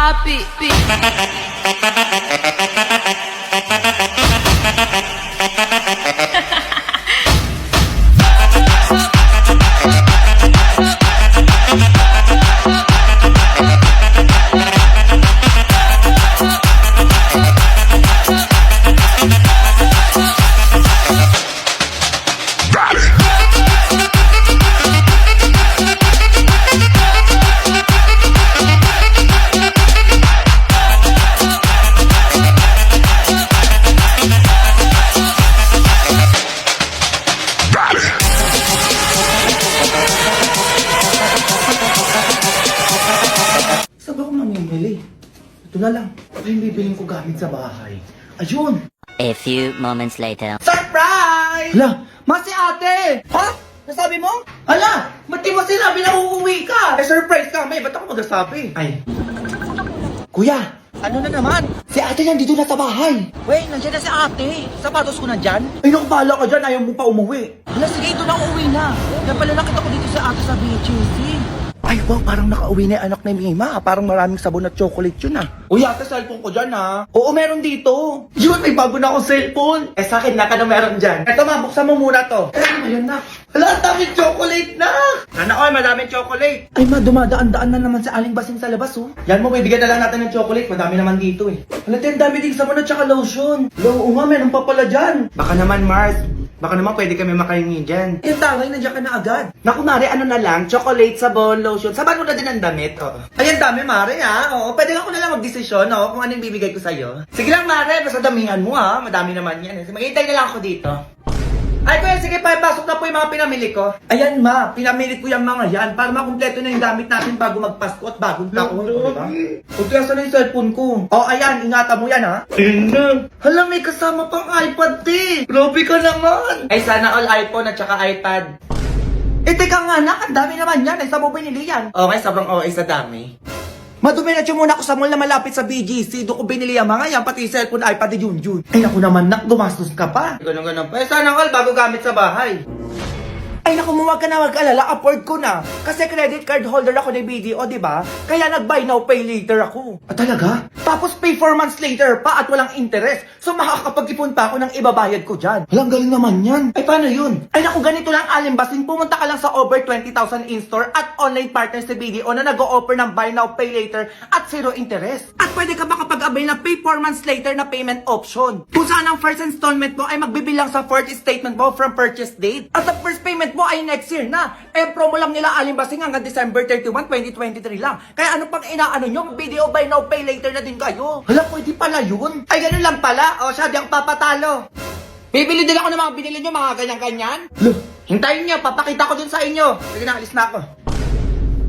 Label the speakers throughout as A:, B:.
A: papi.
B: Saan ba ako mamimili? Ito na lang. Ito yung bibiling ko gamit sa bahay. Ayun!
C: A few moments later.
B: Surprise! Hala! Masi ate! Ha? Nasabi mo? Hala! Ba't di mo sinabi na uuwi ka? Eh, surprise ka! May, ba't ako magsasabi? Ay. Kuya! Ano na naman? Si ate nandito na sa bahay.
D: Wait, nandiyan na si ate. Sapatos ko nandyan.
B: Ay, naku, bahala ka dyan. Ayaw mo pa umuwi.
D: Hala, sige, ito na uuwi na. Kaya pala nakita ko dito si ate sa BHC.
B: Ay, wow, parang nakauwi na yung anak ni Mima. Parang maraming sabon at chocolate yun ah. Uy, ate, cellphone ko dyan ah. Oo, meron dito. Yun, may bago na akong cellphone. Eh, sa akin, naka na meron dyan. Eto ma, buksan mo muna to. Ayun na. Hala, ang daming chocolate na. Sana all, madaming chocolate. Ay ma, dumadaan-daan na naman si Aling Basing sa labas oh. Yan mo, may bigyan na lang natin ng chocolate. Madami naman dito eh. Hala, ang dami din sabon at saka lotion. Oo nga, meron pa pala dyan. Baka naman, Mars. Baka naman pwede kami makahingi dyan. Eh, tangay, nandiyan ka na agad. Naku, Mare, ano na lang, chocolate, sabon, lotion. Saban mo na din ang damit, oo. Ay, ang dami, Mare, ha? Oo, pwede ako na lang magdesisyon, oo, kung anong bibigay ko sa'yo. Sige lang, Mare, basta damihan mo, ha? Madami naman yan. Maghintay na lang ako dito. Ay, kuya, sige, pasok na po yung mga pinamili ko. Ayan, ma, pinamili ko yung mga yan para makumpleto na yung damit natin bago magpasko at bagong taon, diba? O, kaya saan yung cellphone ko? Oh, ayan, ingatan mo yan, ha? Hala, may kasama pang iPad, te. Grabe ka naman. Ay, sana all iPhone at saka iPad. Eh, teka nga na, ang dami naman yan. Ay, saan mo binili yan? Okay, sobrang okay sa dami. Madumiretso muna ako sa mall na malapit sa BGC. Doon ko binili ang mga yan, pati yung cellphone, iPad, yun. Ay, naku naman, nak, gumastos ka pa. Ganun. Eh, sana all bago gamit sa bahay. Ay naku, huwag ka na mag-alala, afford ko na. Kasi credit card holder ako ng BDO, di ba? Kaya nag-buy now, pay later ako. Ah, talaga? Tapos pay 4 months later pa at walang interest. So makakapag-ipon pa ako ng ibabayad ko dyan. Walang galing naman yan. Ay, paano yun? Ay naku, ganito lang, Aling Basing. Pumunta ka lang sa over 20,000 in-store at online partners sa BDO na nag-o-offer ng buy now, pay later at zero interest. At pwede ka makapag-avail ng pay 4 months later na payment option. Kung saan ang first installment mo ay magbibilang sa fourth statement mo from purchase date. At ang first payment mo ay next year na. Eh, promo lang nila Aling Basing hanggang December 31, 2023 lang. Kaya ano pang inaano nyo? BDO buy now, pay later na din kayo. Hala, pwede pala yun. Ay, ganun lang pala. O, siya, di ang papatalo. Bibili din ako ng mga binili nyo, mga ganyan-ganyan. Hintayin nyo, papakita ko dun sa inyo. Sige na, alis na ako.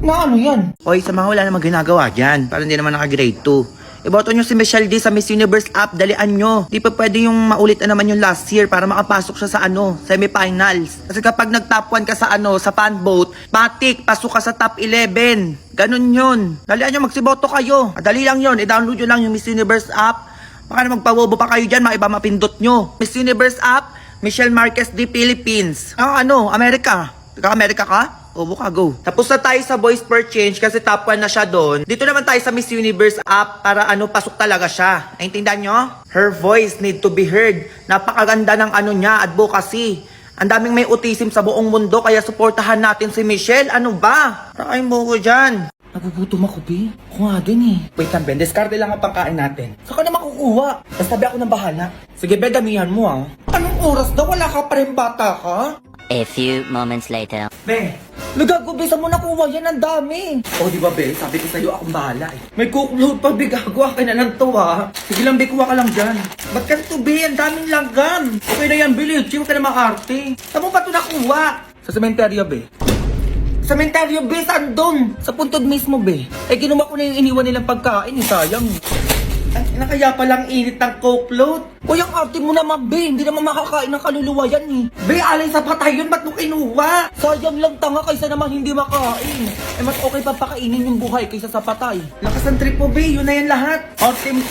B: Na ano yan?
D: Hoy, sa mga wala namang ginagawa dyan. Para hindi naman naka-grade 2. Iboto nyo si Michelle D sa Miss Universe app, dalian nyo. Di pa pwede yung maulit na naman yung last year para makapasok siya sa semifinals. Kasi kapag nag-top 1 ka sa sa fan vote, matik, pasok ka sa top 11. Ganun yun. Dalian nyo, magsiboto kayo. Dali lang yun, i-download nyo lang yung Miss Universe app. Baka na magpawobo pa kayo dyan, mga iba mapindot nyo. Miss Universe app, Michelle Marquez D Philippines. America. Taga-America ka? O, buka, go. Tapos na tayo sa voice per change kasi top 1 na siya doon. Dito naman tayo sa Miss Universe app para pasok talaga siya. Naintindihan nyo? Her voice need to be heard. Napakaganda ng niya, advocacy. Ang daming may autism sa buong mundo kaya suportahan natin si Michelle. Ano ba? Rakain mo ko dyan.
B: Nagugutom ako, Bi. Ako nga din eh. Wait lang, Ben. Discarte lang ang pangkain natin. Saka na makukuha. Basta Bi, ako nang bahala. Sige, Ben, damihan mo ah. Anong oras daw? Wala ka pa rin bata ka?
C: A few moments later.
B: Be, nagago, Be, saan mo nakuha yan? Ang dami. Oh, di ba, Be? Sabi ko sa'yo, akong bahala eh. May cookload pa, Be, gago. Akin na lang to, ha. Sige lang, Be, kuha ka lang dyan. Ba't ka to, Be? Ang daming langgam. Okay na yan, Be. Chill ka na makarte. Saan mo pa ito nakuha? Sa sementeryo, Be. Sementeryo, Be, saan doon? Sa puntod mismo, Be. Eh, kinuha ko na yung iniwan nilang pagkain, eh, sayang. Ay, nakaya palang init ng coke load. O, yung arte mo naman, Be. Hindi naman makakain ng kaluluwa yan, eh. Be, alay sa patay yun. Ba't mo kinuha? Sayang lang tanga kaysa naman hindi makain. Eh, mas okay pa pakainin yung buhay kaysa sa patay. Lakas ang trip mo, Be. Yun na yan lahat. Arte mo.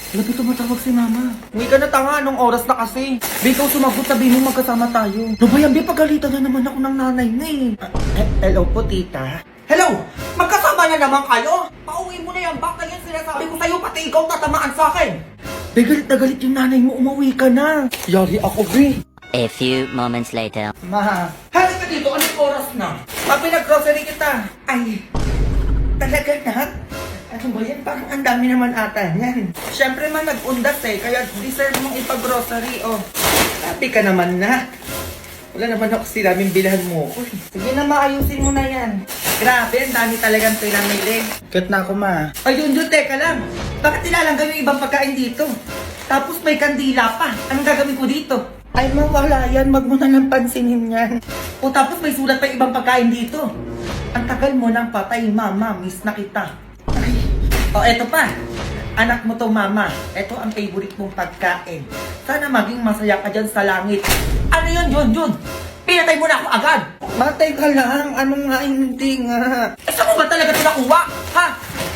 B: Labi tumatawag si Mama. Hindi ka na tanga. Anong oras na kasi? Be, ikaw sumagot. Sabihin mo magkasama tayo. No ba yan, Be? Pagalitan na naman ako ng nanay na eh. Hello po, tita. Hello! Magkasama na naman kayo? Pauwi mo na yan. Baka yan
D: sinasabi ko sa'yo, pati ikaw tatamaan sa akin.
B: Galit na galit yung nanay mo, umuwi ka na. Yari ako, be.
C: A few moments later.
B: Ma, halika dito, anong oras na? Pinag-grocery kita. Ay, talaga na? Ano ba yan? Parang ang dami naman ata yan. Siyempre man, nag-undas kaya deserve mong ipag-grocery, oh. Sabi ka naman na. Wala naman ako sinabing bilhan mo ko. Sige na, maayusin mo na yan. Grabe, ang dami talagang pinamili. Cut na ako, ma. Ay, yun, teka lang. Bakit nilalanggan yung ibang pagkain dito? Tapos may kandila pa. Anong gagawin ko dito? Ay, mawala yan. Wag mo na lang pansinin yan. O tapos may sulat pa yung ibang pagkain dito. Ang tagal mo nang patay, mama. Miss na kita. Ay. O, eto pa. Anak mo to, mama. Eto ang favorite mong pagkain. Sana maging masaya ka dyan sa langit. Ano yun, Jun? Pinatay mo na ako agad. Matay ka lang. Ano nga, hindi nga. Saan mo ba talaga ito nakuha? Ha?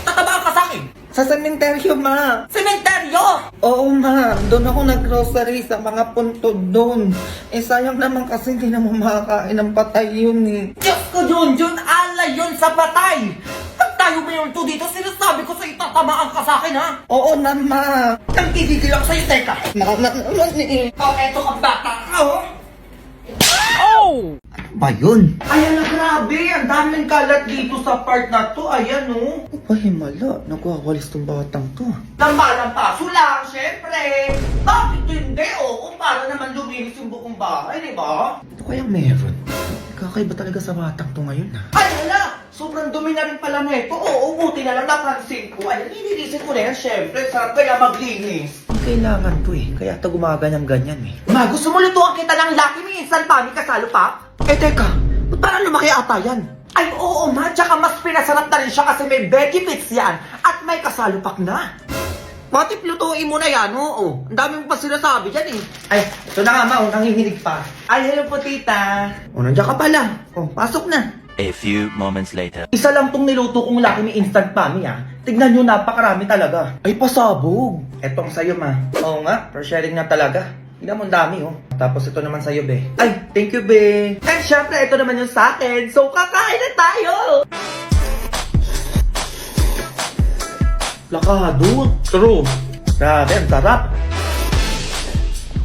B: Tatabaan ka sa akin? Sa sementeryo, ma. Sementeryo? Oo, ma. Doon ako nag-grocery sa mga puntod doon. Sayang naman kasi hindi naman makakain ng patay yun Diyos ko, Jun. Alay yun sa patay. Pag tayo mayroon to dito, sinasabi ko sa'yo, tatamaan ka sa akin, ha? Oo na, ma. Ang titigil ako sa'yo, teka. Naman eto ka bata ka, oh. Ba yun? Ayan na, grabe! Ang daming kalat dito sa part na to. Ayan, oh. Ba, himala. Nagwawalis tong batang to. Lampa-lampaso lang, syempre. Bakit hindi, oh? Kung para naman luminis yung buong bahay, di ba? Ito kayang meron. Kakaiba talaga sa batang to ngayon, ha? Ay, hala! Sobrang dumi na rin pala na ito. Oo, buti na lang napansin ko. Ayan, nililisin ko na yan, syempre. Sarap kaya maglinis. Kailangan to kaya ito gumaganyan-ganyan Ma, gusto mo lutuan kita ng Lucky Me Instant Pami kasalo pa? Teka, ba't parang lumaki ata yan? Ay, oo ma, tsaka mas pinasarap na rin siya kasi may benefits yan at may kasalupak na. Pati lutuin mo na yan, oo. Ang dami mo pa sinasabi dyan Ay, ito na nga ma, nangihinig pa. Ay, hello po tita. Nandiyan ka pala. Pasok na.
A: A few moments later.
B: Isa lang tong niluto kong Lucky Me Instant Pami Tignan nyo, napakarami talaga. Ay, pasabog. Etong sa'yo, ma. Oo nga, for sharing na talaga. Tignan mo, ang dami, Tapos ito naman sa'yo, be. Ay, thank you, be. And syempre, ito naman yung sa akin. So, kakain na tayo! Lakado. True. Grabe, ang sarap.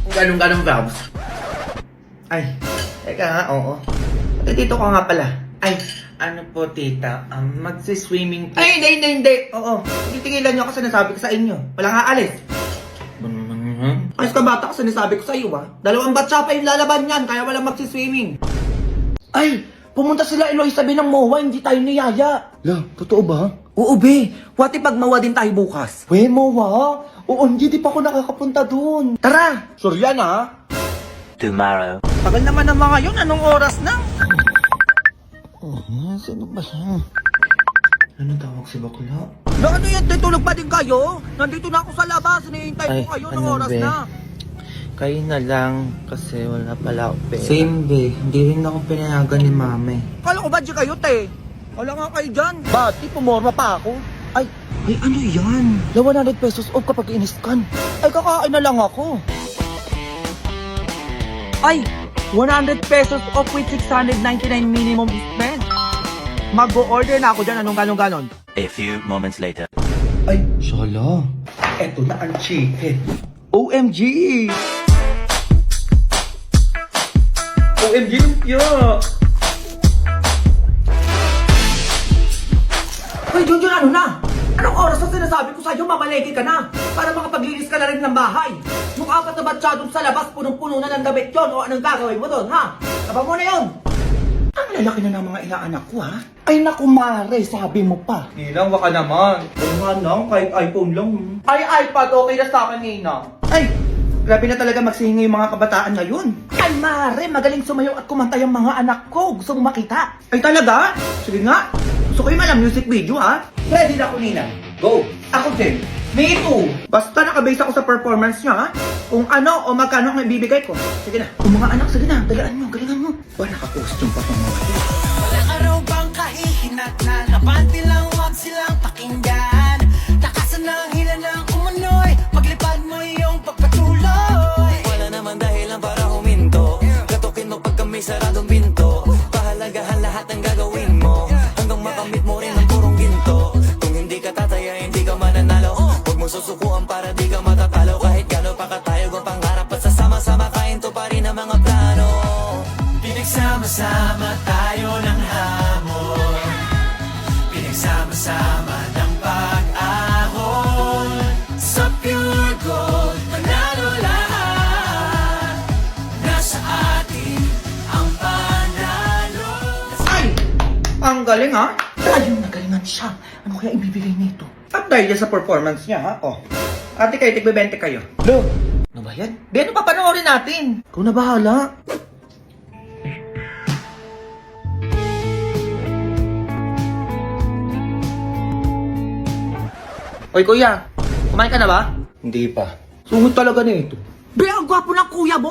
B: Kung ganun-ganun vibes. Ay, teka nga, oo. Dito ka nga pala. Ay, ano po, tita? Magsi-swimming po. Ay, hindi. Oo. Titigilan niyo ako sinasabi ko sa inyo. Walang aalis. Ayos ka bata kasi sinasabi ko sa iyo, Dalawang batsa pa yung lalaban niyan, kaya walang magsi-swimming. Ay, pumunta sila Eloy, sabi ng MOA, hindi tayo niyaya. La, totoo ba? Oo, be. What if pag MOA din tayo bukas? We, MOA? Oo, hindi pa ako nakakapunta dun. Tara! Sure yan,
A: Tomorrow.
D: Tagal naman ng mga yun, anong oras na?
B: Sino ba siya? Ano tawag si bakla?
D: Na ano yan, tutulog pa din kayo? Nandito na ako sa labas, hinihintay ko kayo ng oras na.
B: Kayo na lang kasi wala pala ako pera. Same be, hindi rin ako pinayagan ni mami.
D: Kala ko ba dyan kayo, te? Wala nga kayo dyan.
B: Bati, pumorma pa ako. Ay, ano yan? 100 pesos off kapag in-scan. Ay, kakain na lang ako.
D: Ay, 100 pesos off with 699 minimum spend. Mag-o-order na ako dyan, anong ganon.
A: A few moments later.
B: Ay, shala. Eto na ang chicken. OMG! OMG, lumpia!
D: Hoy, Junjun, ano na? Anong oras na sinasabi ko sa'yo, mamalegi ka na? Para makapaglinis ka na rin ng bahay. Mukha ka na batsyadong sa labas, punong-puno na ng damit yun. O anong gagawin mo doon, ha? Taba mo na yun.
B: Ang lalaki na ng mga inaanak ko, Ay, naku, mare, sabi mo pa. Ninang, baka naman. Oo nga nang, kahit iPhone lang. Ay, iPad, okay na sa akin, Ninang. Ay, grabe na talaga magsihingi yung mga kabataan ngayon. Ay, mare, magaling sumayaw at kumanta yung mga anak ko. Gusto mo makita? Ay, talaga? Sige nga. Gusto ko yung malang music video, Ready na ako, Ninang. Go. Ako din. Me too. Basta nakabase ako sa performance niya, Kung ano o magkano ang ibibigay ko. Sige na. Kung mga anak, sige na. Galingan mo, galingan mo. Ba, naka-costume pa itong mga ito.
E: Walang araw bang kahihinat na Labante lang, huwag silang pakinggan. Takasan ng hila ng umunoy Paglipad mo iyong pagpatuloy. Wala naman dahilan para huminto. Katukin mo pagka may saradong binto. Pahalagahan lahat ng gagawin mo Hanggang makamit mo rin ang purong ginto. Kung hindi ka tataya, hindi ka mananalo.
B: galing ha. Ayun, nagalingan siya. Ano kaya ibibigay nito? At dahil yan sa performance niya ha. Oh. Ate kayo, tigbe-20 kayo. Lo, ano ba yan? Be, ano papanoorin natin? Ikaw na bahala. Oy kuya, kumain ka na ba? Hindi pa. Sungod talaga na ito. Be, ang gwapo ng kuya mo!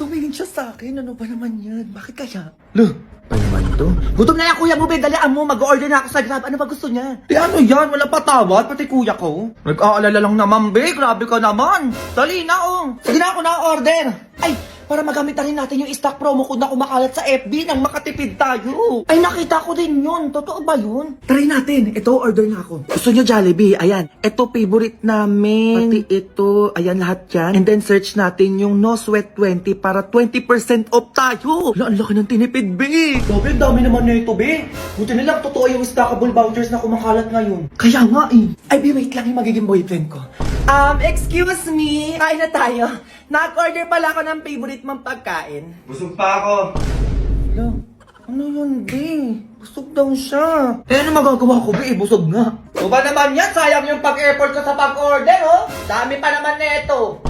B: Tumingin siya sa akin. Ano ba naman yan? Bakit kaya? Lo, pa naman ito? Gutom na yan kuya mo, be. Dalian mo. Mag-order na ako sa Grab. Ano ba gusto niya? Di ano yan? Wala pa tawad, pati kuya ko. Nag-aalala lang naman, be. Grabe ka naman. Dali na, oh. Sige na ako na-order. Ay, para magamit na rin natin yung stock promo code na kumakalat sa FB nang makatipid tayo. Ay, nakita ko din yun. Totoo ba yun? Try natin. Ito, order na ako. Gusto nyo Jollibee? Ayan. Ito, favorite namin. Pati ito. Ayan, lahat yan. And then, search natin yung No Sweat 20 para 20% off tayo. Wala, ang laki ng tinipid, be. Grabe, ang dami naman na ito, be. Buti na lang, totoo yung stackable vouchers na kumakalat ngayon. Kaya nga, eh. Ay, be, wait lang yung magiging boyfriend ko. Excuse me. Kain na tayo. Nag-order pala ako ng favorite mong pagkain.
F: Busog pa ako.
B: Ano yun, be? Busog daw siya. Eh, ano magagawa ko, be? Busog nga. O ba naman yan? Sayang yung pag-effort ko sa pag-order, oh. Dami pa naman neto.